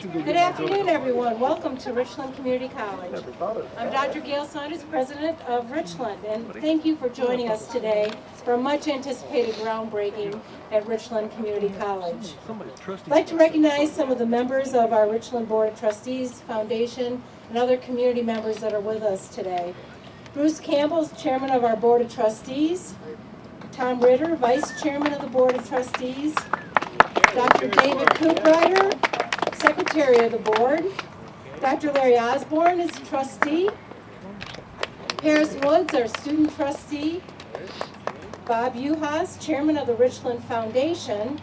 Good afternoon, everyone. Welcome to Richland Community College. I'm Dr. Gail Saunders, president of Richland, and thank you for joining us today for a much anticipated groundbreaking at Richland Community College. I'd like to recognize some of the members of our Richland Board of Trustees, Foundation, and other community members that are with us today. Bruce Campbell is chairman of our Board of Trustees. Tom Ritter, vice chairman of the Board of Trustees. Dr. David Cooprider, secretary of the board. Dr. Larry Osborne is trustee. Paris Woods, our student trustee. Bob Uhas, chairman of the Richland Foundation.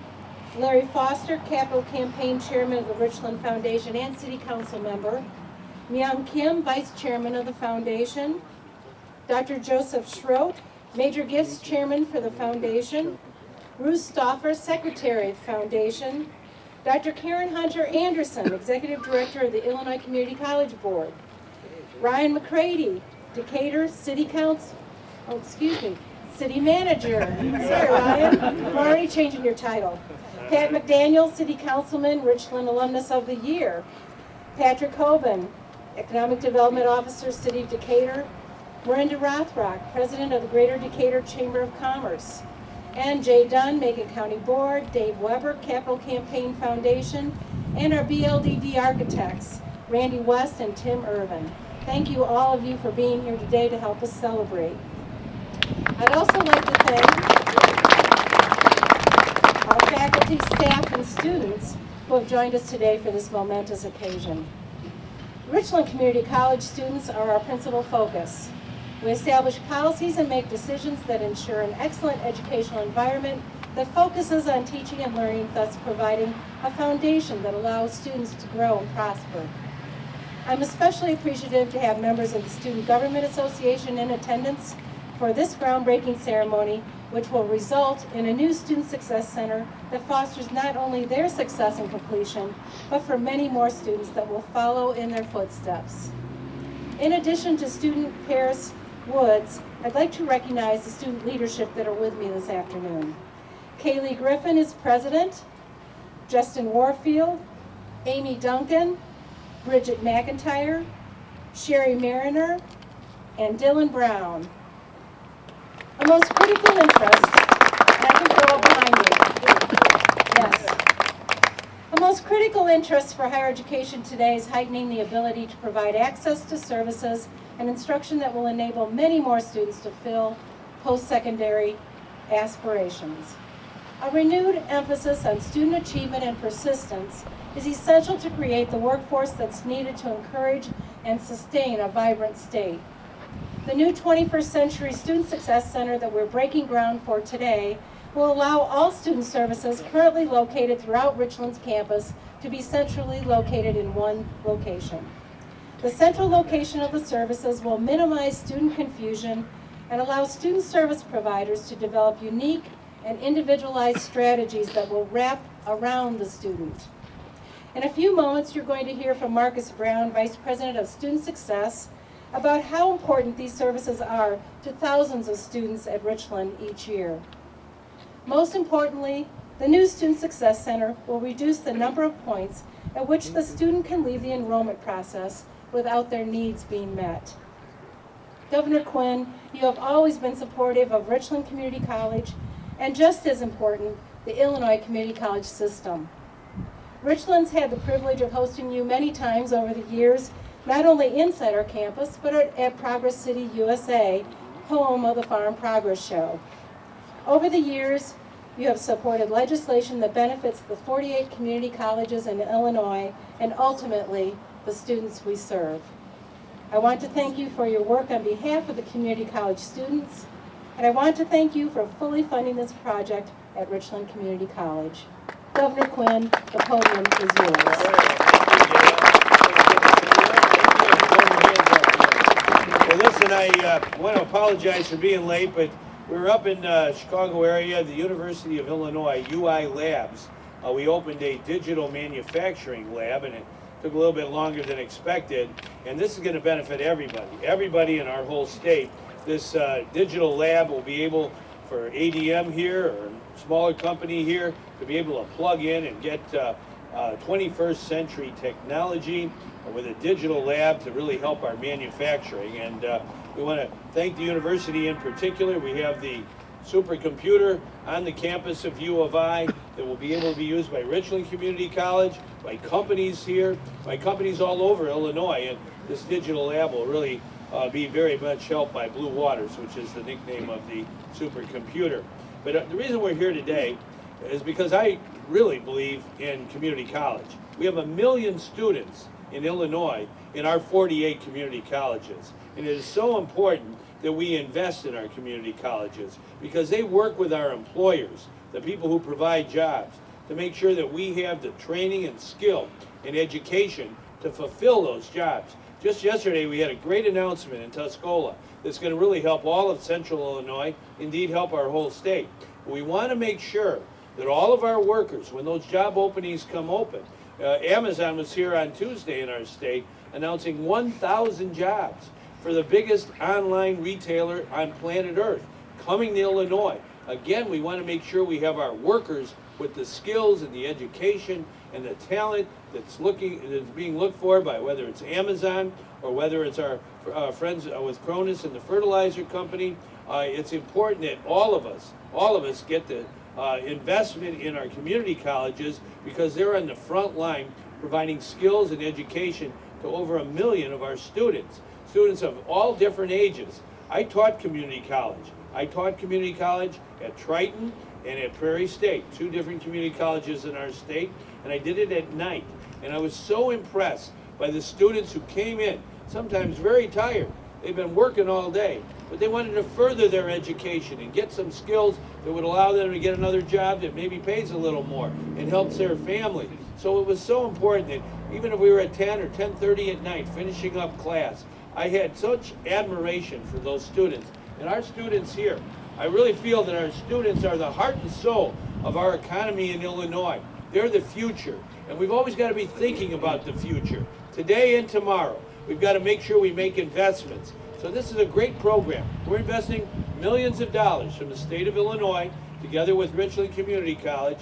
Larry Foster, capital campaign chairman of the Richland Foundation and city council member. Myung Kim, vice chairman of the foundation. Dr. Joseph Schroet, major gifts chairman for the foundation. Ruth Stauffer, secretary of the foundation. Dr. Karen Hunter Anderson, executive director of the Illinois Community College Board. Ryan McCready, Decatur city council, city manager. Sorry, Ryan, I'm already changing your title. Pat McDaniel, city councilman, Richland alumnus of the year. Patrick Hoban, economic development officer, city of Decatur. Miranda Rothrock, president of the Greater Decatur Chamber of Commerce. And Jay Dunn, Macon County Board, Dave Weber, Capital Campaign Foundation, and our BLDD architects, Randy West and Tim Irvin. Thank you all of you for being here today to help us celebrate. I'd also like to thank our faculty, staff, and students who have joined us today for this momentous occasion. Richland Community College students are our principal focus. We establish policies and make decisions that ensure an excellent educational environment that focuses on teaching and learning, thus providing a foundation that allows students to grow and prosper. I'm especially appreciative to have members of the Student Government Association in attendance for this groundbreaking ceremony, which will result in a new Student Success Center that fosters not only their success and completion, but for many more students that will follow in their footsteps. In addition to student Paris Woods, I'd like to recognize the student leadership that are with me this afternoon. Kaylee Griffin is president, Justin Warfield, Amy Duncan, Bridget McIntyre, Sherry Mariner, and Dylan Brown. A most critical interest, and I can go behind me. Yes. A most critical interest for higher education today is heightening the ability to provide access to services and instruction that will enable many more students to fill post-secondary aspirations. A renewed emphasis on student achievement and persistence is essential to create the workforce that's needed to encourage and sustain a vibrant state. The new 21st Century Student Success Center that we're breaking ground for today will allow all student services currently located throughout Richland's campus to be centrally located in one location. The central location of the services will minimize student confusion and allow student service providers to develop unique and individualized strategies that will wrap around the student. In a few moments, you're going to hear from Marcus Brown, Vice President of Student Success, about how important these services are to thousands of students at Richland each year. Most importantly, the new Student Success Center will reduce the number of points at which the student can leave the enrollment process without their needs being met. Governor Quinn, you have always been supportive of Richland Community College, and just as important, the Illinois Community College system. Richland's had the privilege of hosting you many times over the years, not only inside our campus, but at Progress City, USA, home of the Farm Progress Show. Over the years, you have supported legislation that benefits the 48 community colleges in Illinois and ultimately the students we serve. I want to thank you for your work on behalf of the community college students, and I want to thank you for fully funding this project at Richland Community College. Governor Quinn, the podium is yours. Well, listen, I want to apologize for being late, but we're up in Chicago area, the University of Illinois, UI Labs. We opened a digital manufacturing lab, and it took a little bit longer than expected, and this is going to benefit everybody in our whole state. This digital lab will be able, for ADM here or a smaller company here, to be able to plug in and get 21st century technology with a digital lab to really help our manufacturing. And we want to thank the university in particular. We have the supercomputer on the campus of U of I that will be able to be used by Richland Community College, by companies here, by companies all over Illinois. And this digital lab will really be very much helped by Blue Waters, which is the nickname of the supercomputer. But the reason we're here today is because I really believe in community college. We have 1 million students in Illinois in our 48 community colleges. And it is so important that we invest in our community colleges because they work with our employers, the people who provide jobs, to make sure that we have the training and skill and education to fulfill those jobs. Just yesterday, we had a great announcement in Tuscola that's going to really help all of Central Illinois, indeed help our whole state. We want to make sure that all of our workers, when those job openings come open, Amazon was here on Tuesday in our state announcing 1,000 jobs for the biggest online retailer on planet Earth coming to Illinois. Again, we want to make sure we have our workers with the skills and the education and the talent that's being looked for by whether it's Amazon or whether it's our friends with Cronus and the fertilizer company. It's important that all of us get the investment in our community colleges because they're on the front line providing skills and education to over 1 million of our students of all different ages. I taught community college. I taught community college at Triton and at Prairie State, 2 different community colleges in our state, and I did it at night. And I was so impressed by the students who came in, sometimes very tired. They've been working all day, but they wanted to further their education and get some skills that would allow them to get another job that maybe pays a little more and helps their family. So it was so important that even if we were at 10 or 10:30 at night finishing up class, I had such admiration for those students. And our students here, I really feel that our students are the heart and soul of our economy in Illinois. They're the future, and we've always got to be thinking about the future, today and tomorrow. We've got to make sure we make investments. So this is a great program. We're investing millions of dollars from the state of Illinois, together with Richland Community College,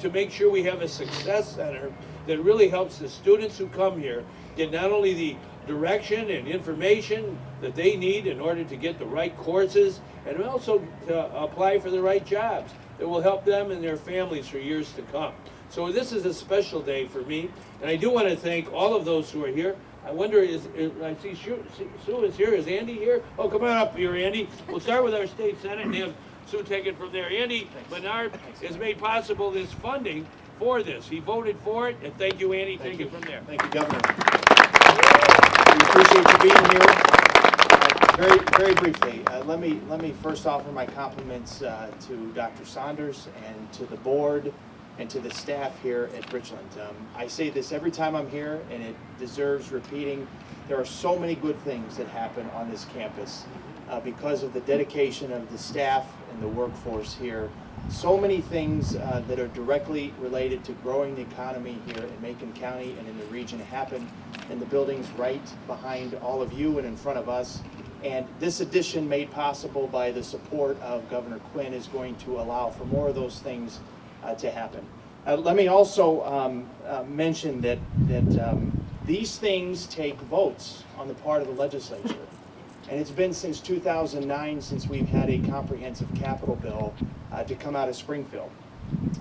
to make sure we have a success center that really helps the students who come here get not only the direction and information that they need in order to get the right courses, and also to apply for the right jobs that will help them and their families for years to come. So this is a special day for me, and I do want to thank all of those who are here. I wonder, I see Sue is here. Is Andy here? Oh, come on up here, Andy. We'll start with our state senate and have Sue take it from there. Andy Bernard has made possible this funding for this. He voted for it, and thank you, Andy. Take it from there. Thank you, Governor. We appreciate you being here. Very briefly, let me first offer my compliments to Dr. Saunders and to the board and to the staff here at Richland. I say this every time I'm here, and it deserves repeating. There are so many good things that happen on this campus because of the dedication of the staff and the workforce here. So many things that are directly related to growing the economy here in Macon County and in the region happen in the buildings right behind all of you and in front of us. And this addition, made possible by the support of Governor Quinn, is going to allow for more of those things to happen. Let me also mention that these things take votes on the part of the legislature. And it's been since 2009 since we've had a comprehensive capital bill to come out of Springfield.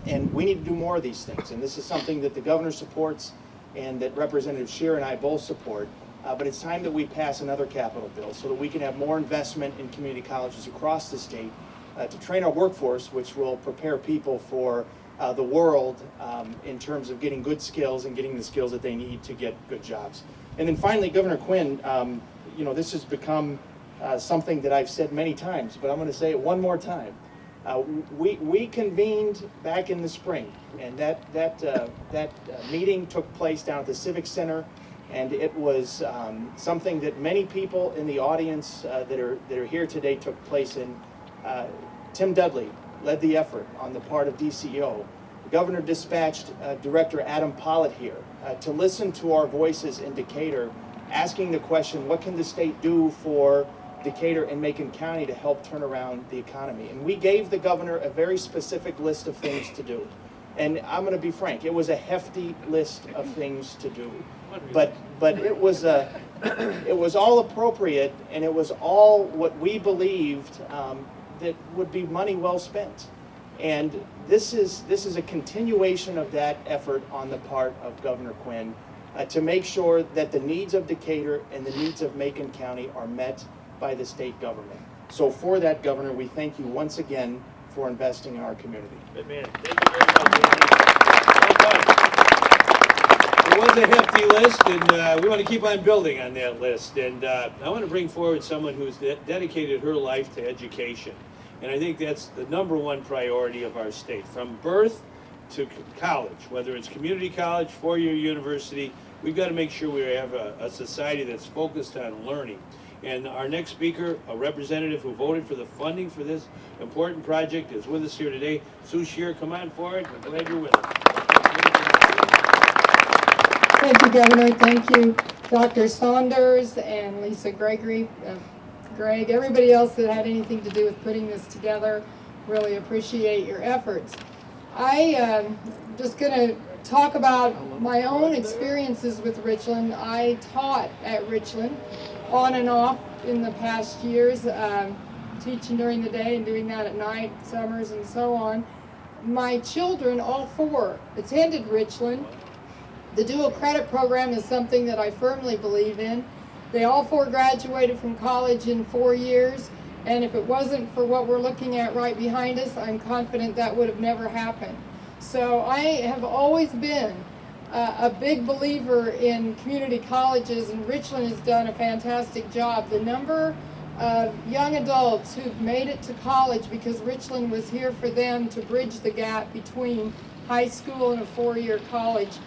And we need to do more of these things. And this is something that the governor supports and that Representative Scheer and I both support. But it's time that we pass another capital bill so that we can have more investment in community colleges across the state to train our workforce, which will prepare people for the world in terms of getting good skills and getting the skills that they need to get good jobs. And then finally, Governor Quinn, you know, this has become something that I've said many times, but I'm going to say it one more time. We convened back in the spring, and that meeting took place down at the Civic Center, and it was something that many people in the audience that are here today took place in. Tim Dudley led the effort on the part of DCO. The governor dispatched Director Adam Pollitt here to listen to our voices in Decatur, asking the question, what can the state do for Decatur and Macon County to help turn around the economy? And we gave the governor a very specific list of things to do. And I'm going to be frank, it was a hefty list of things to do. But it was all appropriate, and it was all what we believed that would be money well spent. And this is a continuation of that effort on the part of Governor Quinn to make sure that the needs of Decatur and the needs of Macon County are met by the state government. So for that, Governor, we thank you once again for investing in our community. Good man. Thank you very much, Andy. Well done. It was a hefty list, and we want to keep on building on that list. And I want to bring forward someone who's dedicated her life to education. And I think that's the #1 priority of our state. From birth to college, whether it's community college, four-year university, we've got to make sure we have a society that's focused on learning. And our next speaker, a representative who voted for the funding for this important project, is with us here today. Sue Shear, come on forward. I'm glad you're with us. Thank you, Governor. Thank you, Dr. Saunders and Lisa Gregory, Greg, everybody else that had anything to do with putting this together. Really appreciate your efforts. I'm just going to talk about my own experiences with Richland. I taught at Richland on and off in the past years, teaching during the day and doing that at night, summers and so on. My children, all 4, attended Richland. The dual credit program is something that I firmly believe in. They all 4 graduated from college in 4 years, and if it wasn't for what we're looking at right behind us, I'm confident that would have never happened. So I have always been a big believer in community colleges, and Richland has done a fantastic job. The number of young adults who've made it to college because Richland was here for them to bridge the gap between high school and a 4-year college.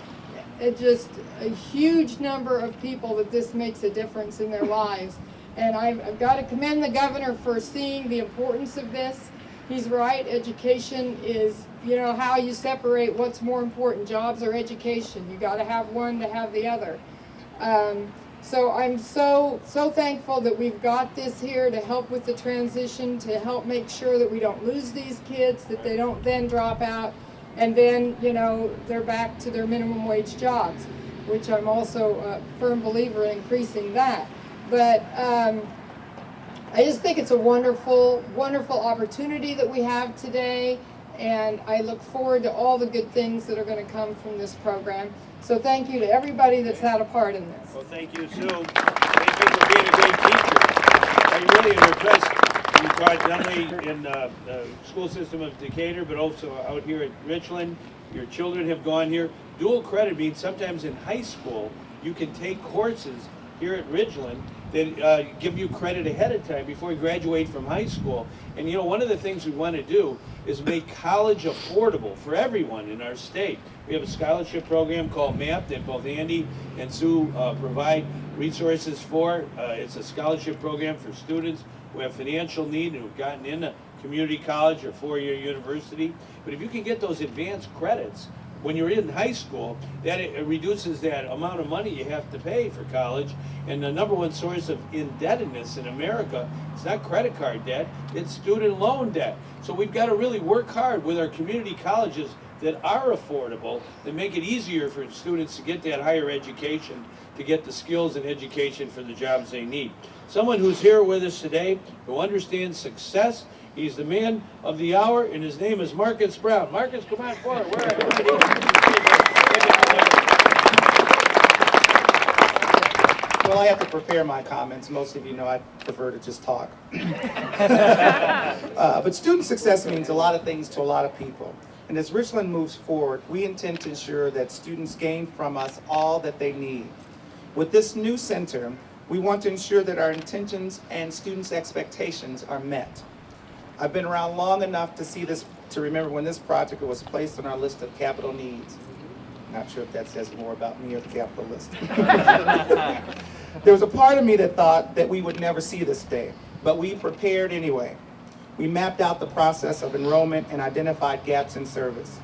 It's just a huge number of people that this makes a difference in their lives. And I've got to commend the governor for seeing the importance of this. He's right, education is, how you separate what's more important, jobs or education. You got to have one to have the other. So I'm so thankful that we've got this here to help with the transition, to help make sure that we don't lose these kids, that they don't then drop out, and then, they're back to their minimum wage jobs, which I'm also a firm believer in increasing that. But I just think it's a wonderful, wonderful opportunity that we have today, and I look forward to all the good things that are going to come from this program. So thank you to everybody that's had a part in this. Well, thank you, Sue. Thank you for being a great teacher. I really am impressed. You taught not only in the school system of Decatur, but also out here at Richland. Your children have gone here. Dual credit means sometimes in high school, you can take courses here at Richland that give you credit ahead of time before you graduate from high school. And one of the things we want to do is make college affordable for everyone in our state. We have a scholarship program called MAP that both Andy and Sue provide resources for. It's a scholarship program for students who have financial need and who've gotten into community college or 4-year university. But if you can get those advanced credits when you're in high school, that it reduces that amount of money you have to pay for college. And the #1 source of indebtedness in America, it's not credit card debt, it's student loan debt. So we've got to really work hard with our community colleges that are affordable, that make it easier for students to get that higher education, to get the skills and education for the jobs they need. Someone who's here with us today, who understands success, he's the man of the hour, and his name is Marcus Brown. Marcus, come on forward. Where are you? Well, I have to prepare my comments. Most of you know I prefer to just talk. But student success means a lot of things to a lot of people. And as Richland moves forward, we intend to ensure that students gain from us all that they need. With this new center, we want to ensure that our intentions and students' expectations are met. I've been around long enough to see this, to remember when this project was placed on our list of capital needs. Not sure if that says more about me or the capital list. There was a part of me that thought that we would never see this day, but we prepared anyway. We mapped out the process of enrollment and identified gaps in service.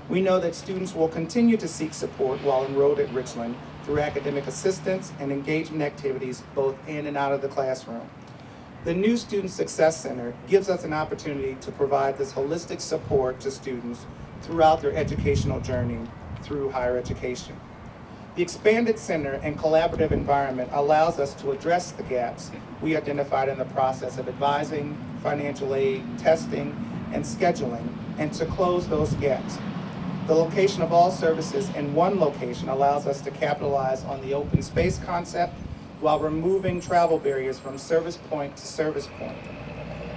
We know that students will continue to seek support while enrolled at Richland through academic assistance and engagement activities both in and out of the classroom. The new Student Success Center gives us an opportunity to provide this holistic support to students throughout their educational journey through higher education. The expanded center and collaborative environment allows us to address the gaps we identified in the process of advising, financial aid, testing, and scheduling, and to close those gaps. The location of all services in one location allows us to capitalize on the open space concept while removing travel barriers from service point to service point.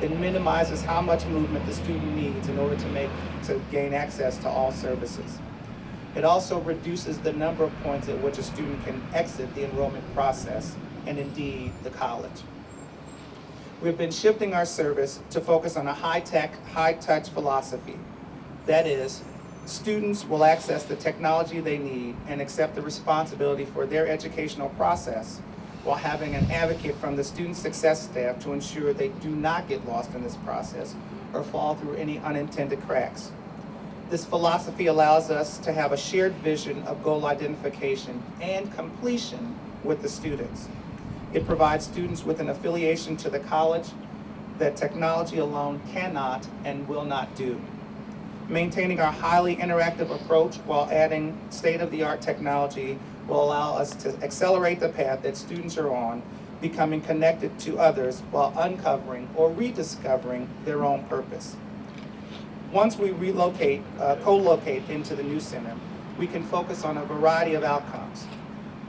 It minimizes how much movement the student needs in order to gain access to all services. It also reduces the number of points at which a student can exit the enrollment process, and indeed the college. We've been shifting our service to focus on a high-tech, high-touch philosophy. That is, students will access the technology they need and accept the responsibility for their educational process while having an advocate from the student success staff to ensure they do not get lost in this process or fall through any unintended cracks. This philosophy allows us to have a shared vision of goal identification and completion with the students. It provides students with an affiliation to the college that technology alone cannot and will not do. Maintaining our highly interactive approach while adding state-of-the-art technology will allow us to accelerate the path that students are on, becoming connected to others while uncovering or rediscovering their own purpose. Once we co-locate into the new center, we can focus on a variety of outcomes.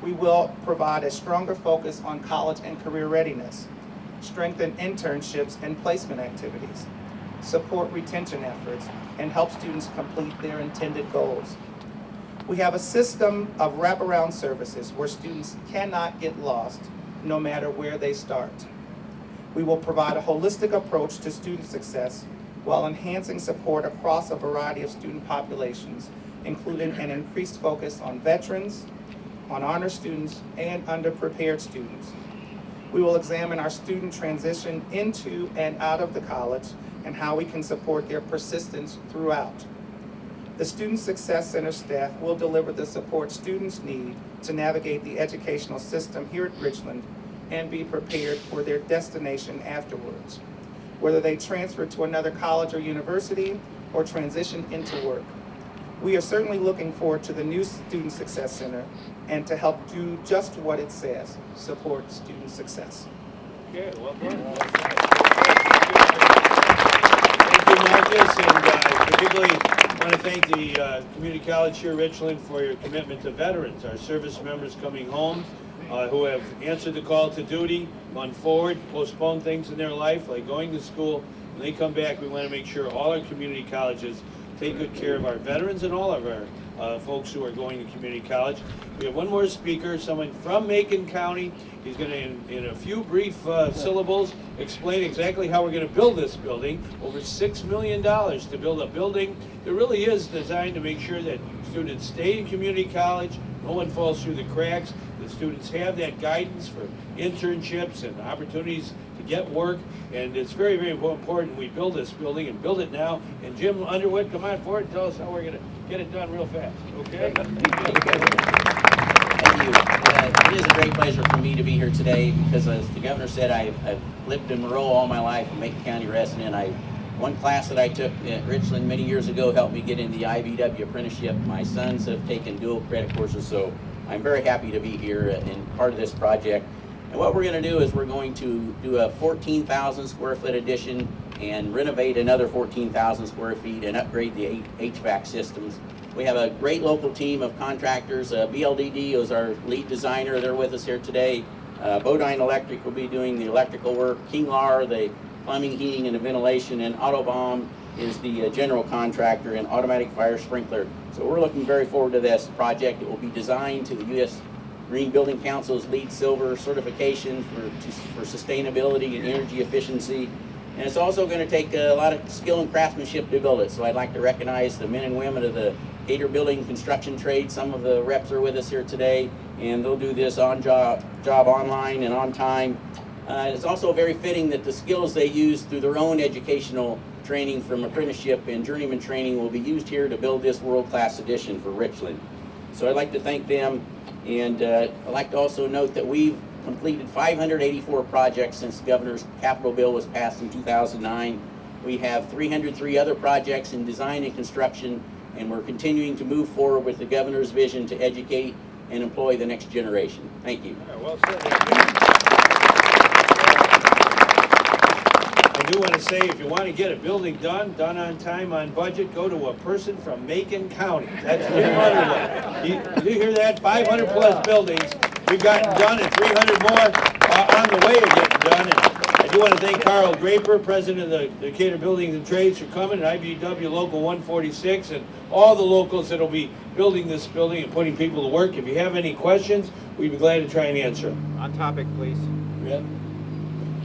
We will provide a stronger focus on college and career readiness, strengthen internships and placement activities, support retention efforts, and help students complete their intended goals. We have a system of wraparound services where students cannot get lost no matter where they start. We will provide a holistic approach to student success while enhancing support across a variety of student populations, including an increased focus on veterans, on honor students, and underprepared students. We will examine our student transition into and out of the college and how we can support their persistence throughout. The Student Success Center staff will deliver the support students need to navigate the educational system here at Richland and be prepared for their destination afterwards, whether they transfer to another college or university or transition into work. We are certainly looking forward to the new Student Success Center and to help do just what it says, support student success. Okay, well done. Thank you, Marcus, and particularly want to thank the Community College here at Richland for your commitment to veterans, our service members coming home, who have answered the call to duty, gone forward, postponed things in their life, like going to school. When they come back, we want to make sure all our community colleges take good care of our veterans and all of our folks who are going to community college. We have one more speaker, someone from Macon County. He's going to, in a few brief syllables, explain exactly how we're going to build this building. Over $6 million to build a building that really is designed to make sure that students stay in community college, no one falls through the cracks, the students have that guidance for internships and opportunities to get work, and it's very, very important we build this building and build it now. And Jim Underwood, come on forward and tell us how we're going to get it done real fast, okay? Thank you. It is a great pleasure for me to be here today because, as the governor said, I've lived in Monroe all my life, a Macon County resident. One class that I took at Richland many years ago helped me get into the IBW apprenticeship. My sons have taken dual credit courses, so I'm very happy to be here and part of this project. And what we're going to do is we're going to do a 14,000 square foot addition and renovate another 14,000 square feet and upgrade the HVAC systems. We have a great local team of contractors. BLDD is our lead designer. They're with us here today. Bodine Electric will be doing the electrical work. Kinglar, the plumbing, heating, and ventilation. And Autobomb is the general contractor in automatic fire sprinkler. So we're looking very forward to this project. It will be designed to the U.S. Green Building Council's LEED Silver certification for sustainability and energy efficiency. And it's also going to take a lot of skill and craftsmanship to build it. So I'd like to recognize the men and women of the Decatur building construction trade. Some of the reps are with us here today, and they'll do this on job online and on time. It's also very fitting that the skills they use through their own educational training from apprenticeship and journeyman training will be used here to build this world-class addition for Richland. So I'd like to thank them, and I'd like to also note that we've completed 584 projects since the governor's capital bill was passed in 2009. We have 303 other projects in design and construction, and we're continuing to move forward with the governor's vision to educate and employ the next generation. Thank you. Well said. I do want to say, if you want to get a building done on time, on budget, go to a person from Macon County. That's Jim Underwood. Did you hear that? 500 plus buildings we've gotten done, and 300 more on the way of getting done. And I do want to thank Carl Draper, president of the Decatur Buildings and Trades, for coming, and IBW Local 146, and all the locals that will be building this building and putting people to work. If you have any questions, we'd be glad to try and answer them. On topic, please. Yeah.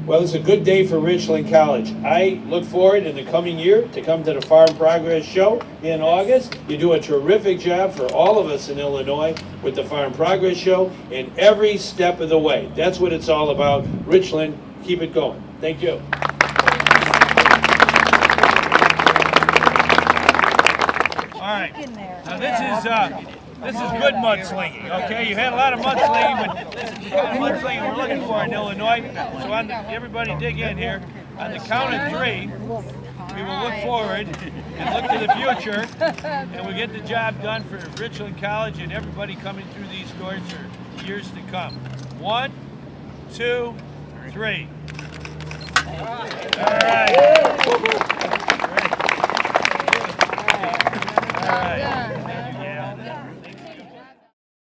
Well, it's a good day for Richland College. I look forward in the coming year to come to the Farm Progress Show in August. You do a terrific job for all of us in Illinois with the Farm Progress Show in every step of the way. That's what it's all about. Richland, keep it going. Thank you. All right. Now this is good mudslinging, okay? You had a lot of mudslinging, but this is the kind of mudslinging we're looking for in Illinois. So everybody dig in here. On the count of 3, we will look forward and look to the future, and we'll get the job done for Richland College and everybody coming through these doors for years to come. 1, 2, 3. All right.